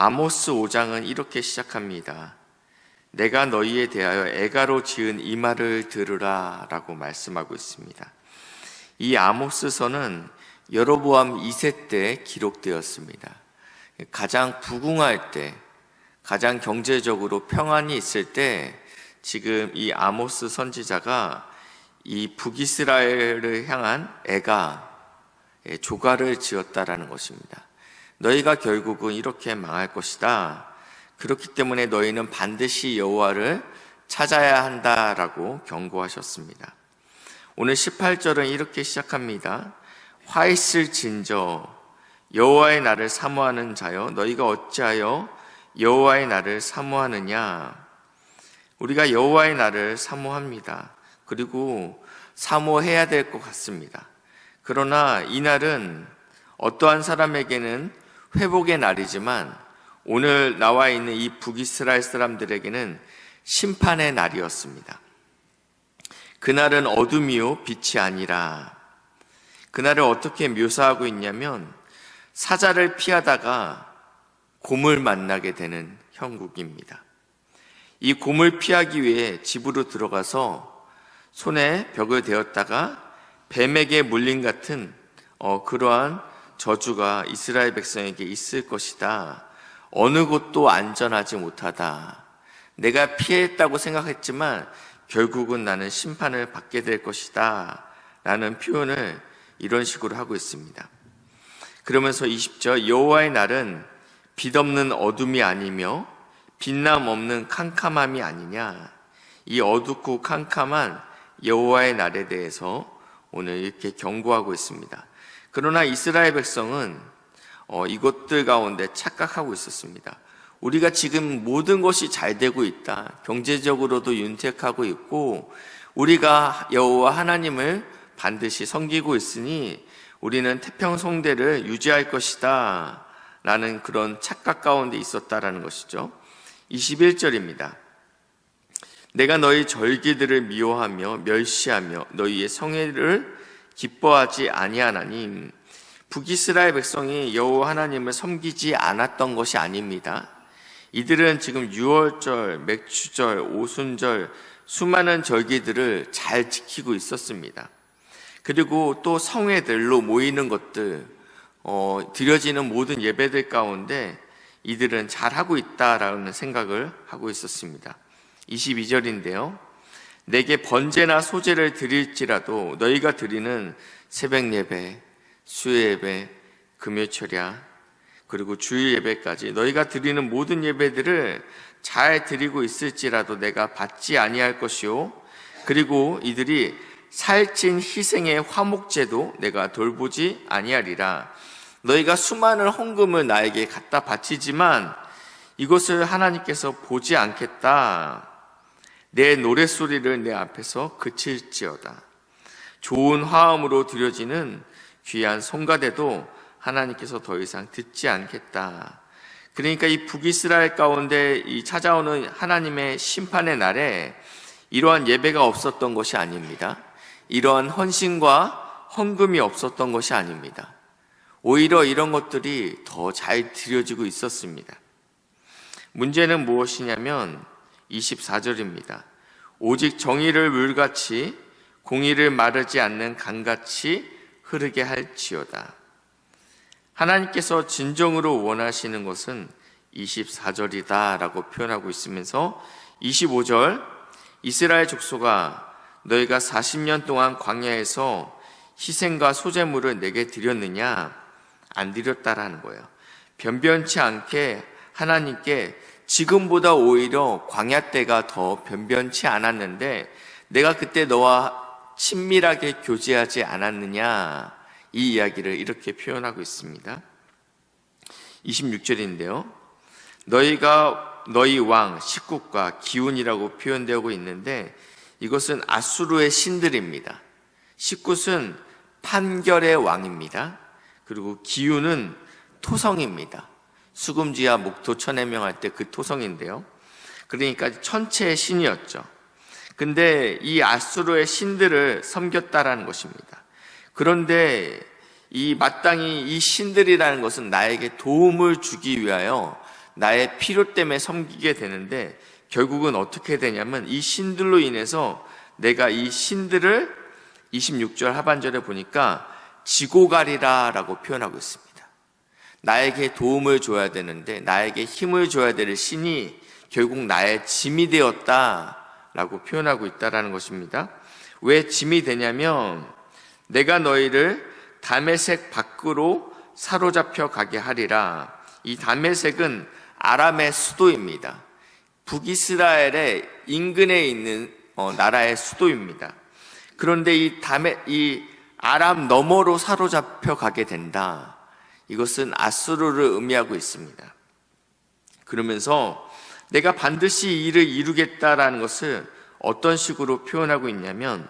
아모스 5장은 이렇게 시작합니다. 내가 너희에 대하여 애가로 지은 이 말을 들으라 라고 말씀하고 있습니다. 이 아모스서는 여로보암 2세 때 기록되었습니다. 가장 부궁할 때, 가장 경제적으로 평안이 있을 때 지금 이 아모스 선지자가 이 북이스라엘을 향한 애가 조가를 지었다라는 것입니다. 너희가 결국은 이렇게 망할 것이다. 그렇기 때문에 너희는 반드시 여호와를 찾아야 한다라고 경고하셨습니다. 오늘 18절은 이렇게 시작합니다. 화 있을진저 여호와의 날을 사모하는 자여 너희가 어찌하여 여호와의 날을 사모하느냐. 우리가 여호와의 날을 사모합니다. 그리고 사모해야 될 것 같습니다. 그러나 이 날은 어떠한 사람에게는 회복의 날이지만 오늘 나와 있는 이 북이스라엘 사람들에게는 심판의 날이었습니다. 그날은 어둠이요 빛이 아니라. 그날을 어떻게 묘사하고 있냐면 사자를 피하다가 곰을 만나게 되는 형국입니다. 이 곰을 피하기 위해 집으로 들어가서 손에 벽을 대었다가 뱀에게 물림 같은 그러한 저주가 이스라엘 백성에게 있을 것이다. 어느 곳도 안전하지 못하다. 내가 피했다고 생각했지만 결국은 나는 심판을 받게 될 것이다 라는 표현을 이런 식으로 하고 있습니다. 그러면서 20절 여호와의 날은 빛 없는 어둠이 아니며 빛남 없는 캄캄함이 아니냐. 이 어둡고 캄캄한 여호와의 날에 대해서 오늘 이렇게 경고하고 있습니다. 그러나 이스라엘 백성은 이것들 가운데 착각하고 있었습니다. 우리가 지금 모든 것이 잘 되고 있다. 경제적으로도 윤택하고 있고 우리가 여호와 하나님을 반드시 섬기고 있으니 우리는 태평성대를 유지할 것이다 라는 그런 착각 가운데 있었다라는 것이죠. 21절입니다. 내가 너희 절기들을 미워하며 멸시하며 너희의 성회를 기뻐하지 아니하나니. 북이스라엘 백성이 여호와 하나님을 섬기지 않았던 것이 아닙니다. 이들은 지금 유월절, 맥추절, 오순절 수많은 절기들을 잘 지키고 있었습니다. 그리고 또 성회들로 모이는 것들, 드려지는 모든 예배들 가운데 이들은 잘하고 있다라는 생각을 하고 있었습니다. 22절인데요. 내게 번제나 소제를 드릴지라도 너희가 드리는 새벽 예배, 수요 예배, 금요철야, 그리고 주일 예배까지 너희가 드리는 모든 예배들을 잘 드리고 있을지라도 내가 받지 아니할 것이요. 그리고 이들이 살찐 희생의 화목제도 내가 돌보지 아니하리라. 너희가 수많은 헌금을 나에게 갖다 바치지만 이것을 하나님께서 보지 않겠다. 내 노랫소리를 내 앞에서 그칠지어다. 좋은 화음으로 드려지는 귀한 성가대도 하나님께서 더 이상 듣지 않겠다. 그러니까 이 북이스라엘 가운데 이 찾아오는 하나님의 심판의 날에 이러한 예배가 없었던 것이 아닙니다. 이러한 헌신과 헌금이 없었던 것이 아닙니다. 오히려 이런 것들이 더 잘 드려지고 있었습니다. 문제는 무엇이냐면 24절입니다. 오직 정의를 물같이 공의를 마르지 않는 강같이 흐르게 할지어다. 하나님께서 진정으로 원하시는 것은 24절이다 라고 표현하고 있으면서 25절 이스라엘 족속아 너희가 40년 동안 광야에서 희생과 소제물을 내게 드렸느냐? 안 드렸다라는 거예요. 변변치 않게 하나님께 지금보다 오히려 광야 때가 더 변변치 않았는데 내가 그때 너와 친밀하게 교제하지 않았느냐? 이 이야기를 이렇게 표현하고 있습니다. 26절인데요. 너희가 너희 왕, 식국과 기운이라고 표현되고 있는데 이것은 아수르의 신들입니다. 식굿은 판결의 왕입니다. 그리고 기운은 토성입니다. 수금지와 목토 천해명할 때 그 토성인데요. 그러니까 천체의 신이었죠. 근데 이 아수르의 신들을 섬겼다라는 것입니다. 그런데 이 마땅히 이 신들이라는 것은 나에게 도움을 주기 위하여 나의 필요 때문에 섬기게 되는데 결국은 어떻게 되냐면 이 신들로 인해서 내가 이 신들을 26절 하반절에 보니까 지고 가리라 라고 표현하고 있습니다. 나에게 도움을 줘야 되는데 나에게 힘을 줘야 될 신이 결국 나의 짐이 되었다 라고 표현하고 있다는 것입니다. 왜 짐이 되냐면 내가 너희를 다메섹 밖으로 사로잡혀 가게 하리라. 이 다메섹은 아람의 수도입니다. 북이스라엘의 인근에 있는 나라의 수도입니다. 그런데 이 아람 너머로 사로잡혀 가게 된다. 이것은 아수르를 의미하고 있습니다. 그러면서 내가 반드시 이 일을 이루겠다라는 것을 어떤 식으로 표현하고 있냐면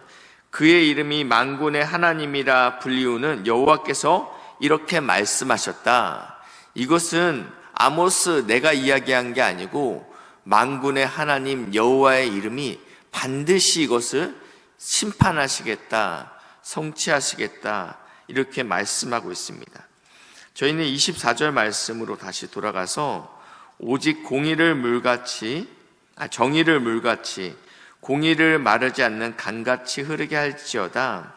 그의 이름이 만군의 하나님이라 불리우는 여호와께서 이렇게 말씀하셨다. 이것은 아모스 내가 이야기한 게 아니고 만군의 하나님 여호와의 이름이 반드시 이것을 심판하시겠다, 성취하시겠다 이렇게 말씀하고 있습니다. 저희는 24절 말씀으로 다시 돌아가서 오직 정의를 물같이 공의를 마르지 않는 강같이 흐르게 할지어다.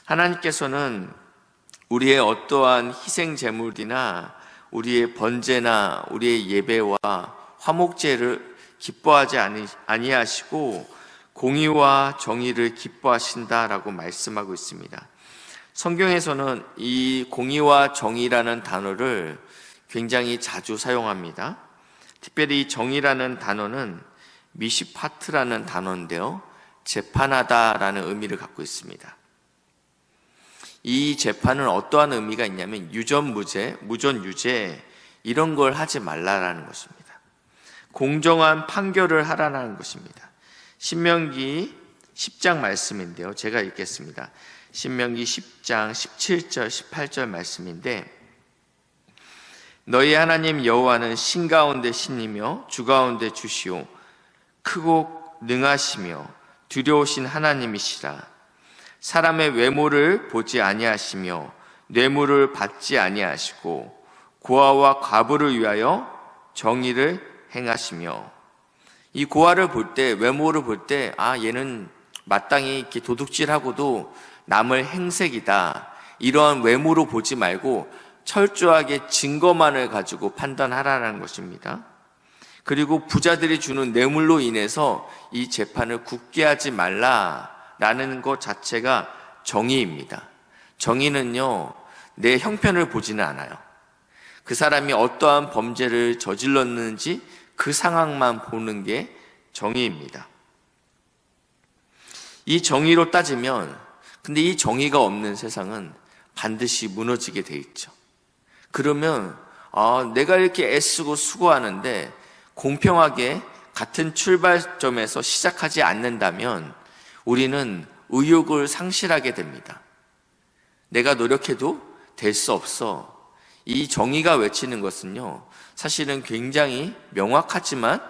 하나님께서는 우리의 어떠한 희생 제물이나 우리의 번제나 우리의 예배와 화목제를 기뻐하지 아니하시고 공의와 정의를 기뻐하신다라고 말씀하고 있습니다. 성경에서는 이 공의와 정의라는 단어를 굉장히 자주 사용합니다. 특별히 정의라는 단어는 미시파트라는 단어인데요, 재판하다라는 의미를 갖고 있습니다. 이 재판은 어떠한 의미가 있냐면 유전무죄, 무전유죄 이런 걸 하지 말라라는 것입니다. 공정한 판결을 하라는 것입니다. 신명기 10장 말씀인데요, 제가 읽겠습니다. 신명기 10장 17절 18절 말씀인데 너희 하나님 여호와는 신 가운데 신이며 주 가운데 주시오 크고 능하시며 두려우신 하나님이시라. 사람의 외모를 보지 아니하시며 뇌물을 받지 아니하시고 고아와 과부를 위하여 정의를 행하시며. 이 고아를 볼 때, 외모를 볼 때 얘는 마땅히 이렇게 도둑질하고도 남을 행색이다, 이러한 외모로 보지 말고 철저하게 증거만을 가지고 판단하라는 것입니다. 그리고 부자들이 주는 뇌물로 인해서 이 재판을 굳게 하지 말라라는 것 자체가 정의입니다. 정의는요, 내 형편을 보지는 않아요. 그 사람이 어떠한 범죄를 저질렀는지 그 상황만 보는 게 정의입니다. 이 정의로 따지면, 근데 이 정의가 없는 세상은 반드시 무너지게 돼 있죠. 그러면 내가 이렇게 애쓰고 수고하는데 공평하게 같은 출발점에서 시작하지 않는다면 우리는 의욕을 상실하게 됩니다. 내가 노력해도 될 수 없어. 이 정의가 외치는 것은요, 사실은 굉장히 명확하지만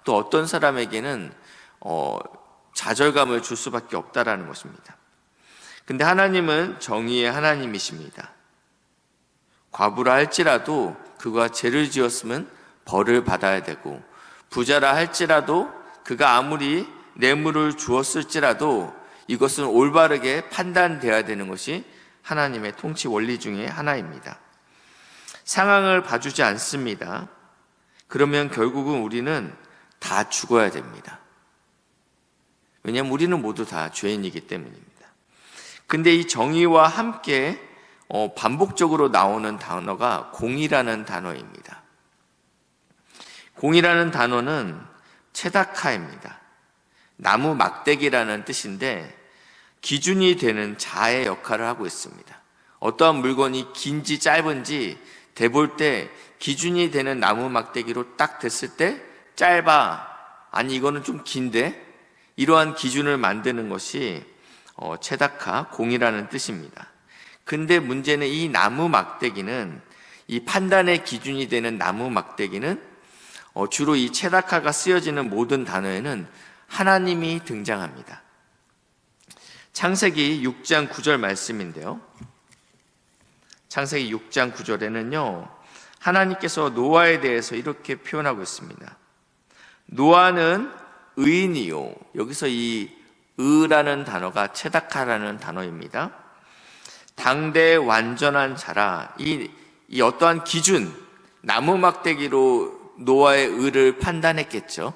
또 어떤 사람에게는 좌절감을 줄 수밖에 없다라는 것입니다. 근데 하나님은 정의의 하나님이십니다. 과부라 할지라도 그가 죄를 지었으면 벌을 받아야 되고, 부자라 할지라도 그가 아무리 뇌물을 주었을지라도 이것은 올바르게 판단되어야 되는 것이 하나님의 통치 원리 중에 하나입니다. 상황을 봐주지 않습니다. 그러면 결국은 우리는 다 죽어야 됩니다. 왜냐하면 우리는 모두 다 죄인이기 때문입니다. 근데 이 정의와 함께 반복적으로 나오는 단어가 공이라는 단어입니다. 공이라는 단어는 체다카입니다. 나무 막대기라는 뜻인데 기준이 되는 자의 역할을 하고 있습니다. 어떠한 물건이 긴지 짧은지 대볼 때 기준이 되는 나무 막대기로 딱 됐을 때 짧아, 아니 이거는 좀 긴데, 이러한 기준을 만드는 것이 체다카, 공이라는 뜻입니다. 근데 문제는 이 나무 막대기는, 이 판단의 기준이 되는 나무 막대기는 주로 이 체다카가 쓰여지는 모든 단어에는 하나님이 등장합니다. 창세기 6장 9절 말씀인데요, 창세기 6장 9절에는요 하나님께서 노아에 대해서 이렇게 표현하고 있습니다. 노아는 의인이요. 여기서 이 의라는 단어가 체다카라는 단어입니다. 당대 완전한 자라. 이 어떠한 기준, 나무 막대기로 노아의 의를 판단했겠죠.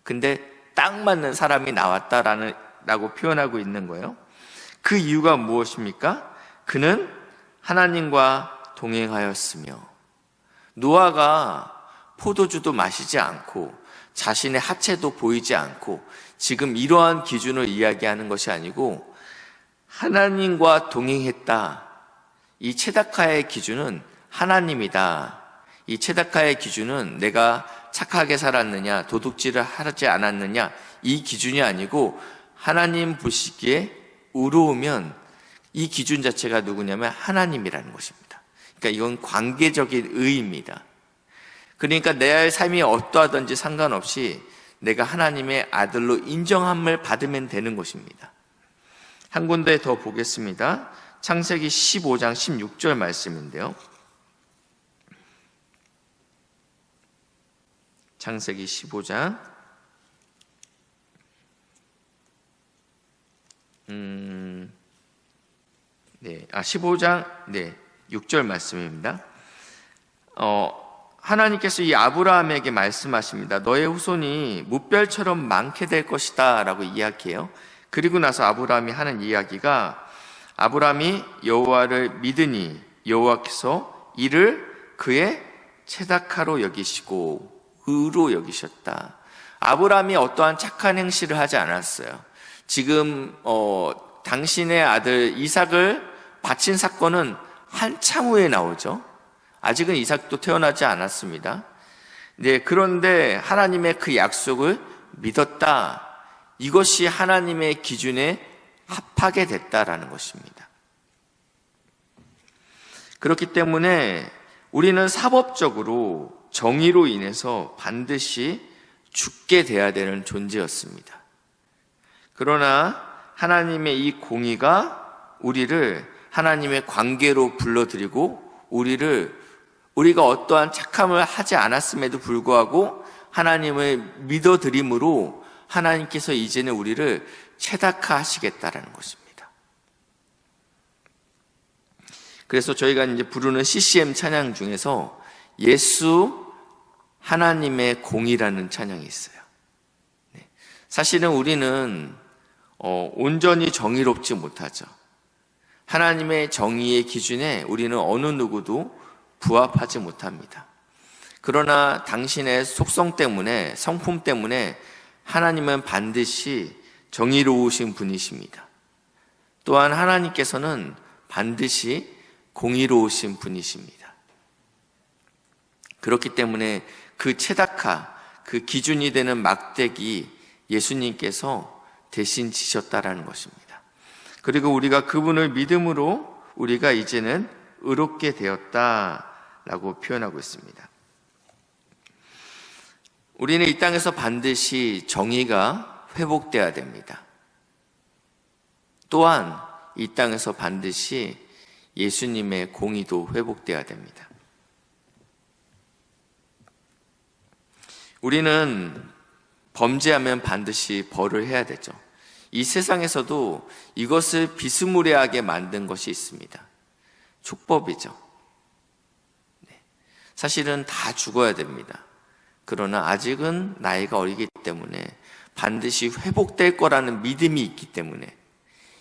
근데 딱 맞는 사람이 나왔다라고 표현하고 있는 거예요. 그 이유가 무엇입니까? 그는 하나님과 동행하였으며, 노아가 포도주도 마시지 않고 자신의 하체도 보이지 않고 지금 이러한 기준을 이야기하는 것이 아니고 하나님과 동행했다. 이 체다카의 기준은 하나님이다. 이 체다카의 기준은 내가 착하게 살았느냐, 도둑질을 하지 않았느냐, 이 기준이 아니고 하나님 보시기에 의로우면 이 기준 자체가 누구냐면 하나님이라는 것입니다. 그러니까 이건 관계적인 의의입니다. 그러니까 내 삶이 어떠하든지 상관없이 내가 하나님의 아들로 인정함을 받으면 되는 것입니다. 한 군데 더 보겠습니다. 창세기 15장 16절 말씀인데요. 창세기 15장 15장 6절 말씀입니다. 하나님께서 이 아브라함에게 말씀하십니다. 너의 후손이 무별처럼 많게 될 것이다 라고 이야기해요. 그리고 나서 아브라함이 하는 이야기가, 아브라함이 여호와를 믿으니 여호와께서 이를 그의 체다카로 여기시고 의로 여기셨다. 아브라함이 어떠한 착한 행실을 하지 않았어요. 지금 당신의 아들 이삭을 바친 사건은 한참 후에 나오죠. 아직은 이삭도 태어나지 않았습니다. 그런데 하나님의 그 약속을 믿었다. 이것이 하나님의 기준에 합하게 됐다라는 것입니다. 그렇기 때문에 우리는 사법적으로 정의로 인해서 반드시 죽게 돼야 되는 존재였습니다. 그러나 하나님의 이 공의가 우리를 하나님의 관계로 불러들이고 우리가 어떠한 착함을 하지 않았음에도 불구하고 하나님을 믿어드림으로 하나님께서 이제는 우리를 체다카 하시겠다라는 것입니다. 그래서 저희가 이제 부르는 CCM 찬양 중에서 예수 하나님의 공의라는 찬양이 있어요. 사실은 우리는 온전히 정의롭지 못하죠. 하나님의 정의의 기준에 우리는 어느 누구도 부합하지 못합니다. 그러나 당신의 속성 때문에, 성품 때문에 하나님은 반드시 정의로우신 분이십니다. 또한 하나님께서는 반드시 공의로우신 분이십니다. 그렇기 때문에 그 체다카, 그 기준이 되는 막대기 예수님께서 대신 지셨다라는 것입니다. 그리고 우리가 그분을 믿음으로 우리가 이제는 의롭게 되었다라고 표현하고 있습니다. 우리는 이 땅에서 반드시 정의가 회복되어야 됩니다. 또한 이 땅에서 반드시 예수님의 공의도 회복되어야 됩니다. 우리는 범죄하면 반드시 벌을 해야 되죠. 이 세상에서도 이것을 비스무리하게 만든 것이 있습니다. 촉법이죠. 사실은 다 죽어야 됩니다. 그러나 아직은 나이가 어리기 때문에 반드시 회복될 거라는 믿음이 있기 때문에,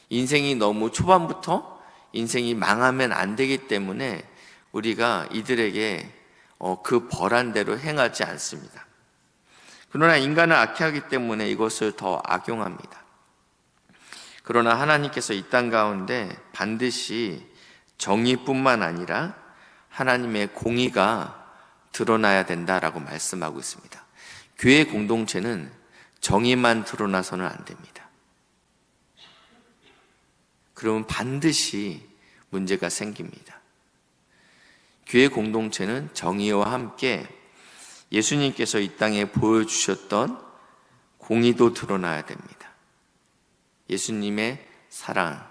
인생이 너무 초반부터 인생이 망하면 안 되기 때문에 우리가 이들에게 그 벌한 대로 행하지 않습니다. 그러나 인간은 악해하기 때문에 이것을 더 악용합니다. 그러나 하나님께서 이 땅 가운데 반드시 정의뿐만 아니라 하나님의 공의가 드러나야 된다라고 말씀하고 있습니다. 교회 공동체는 정의만 드러나서는 안 됩니다. 그러면 반드시 문제가 생깁니다. 교회 공동체는 정의와 함께 예수님께서 이 땅에 보여주셨던 공의도 드러나야 됩니다. 예수님의 사랑,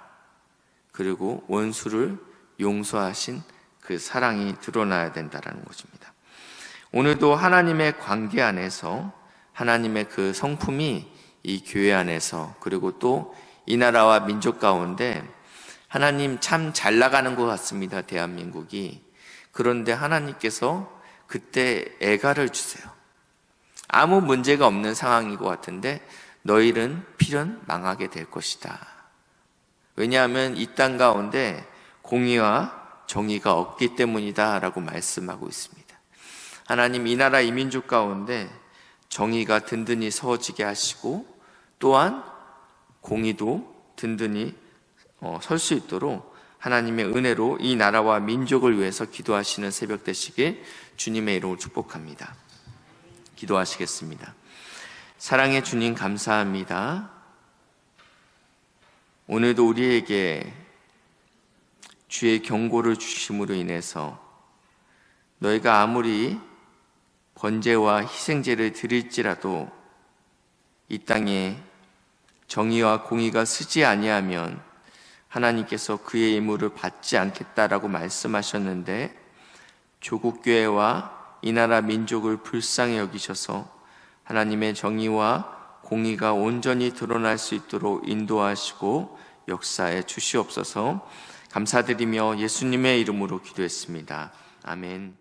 그리고 원수를 용서하신 그 사랑이 드러나야 된다는 것입니다. 오늘도 하나님의 관계 안에서 하나님의 그 성품이 이 교회 안에서 그리고 또 이 나라와 민족 가운데 하나님 참 잘 나가는 것 같습니다. 대한민국이. 그런데 하나님께서 그때 애가를 주세요. 아무 문제가 없는 상황인 것 같은데 너희는 필연 망하게 될 것이다. 왜냐하면 이 땅 가운데 공의와 정의가 없기 때문이다 라고 말씀하고 있습니다. 하나님 이 나라 이 민족 가운데 정의가 든든히 서어지게 하시고 또한 공의도 든든히 설 수 있도록 하나님의 은혜로 이 나라와 민족을 위해서 기도하시는 새벽 되시길 주님의 이름으로 축복합니다. 기도하시겠습니다. 사랑의 주님 감사합니다. 오늘도 우리에게 주의 경고를 주심으로 인해서 너희가 아무리 번제와 희생제를 드릴지라도 이 땅에 정의와 공의가 서지 아니하면 하나님께서 그의 임무를 받지 않겠다라고 말씀하셨는데 조국교회와 이 나라 민족을 불쌍히 여기셔서 하나님의 정의와 공의가 온전히 드러날 수 있도록 인도하시고 역사에 주시옵소서. 감사드리며 예수님의 이름으로 기도했습니다. 아멘.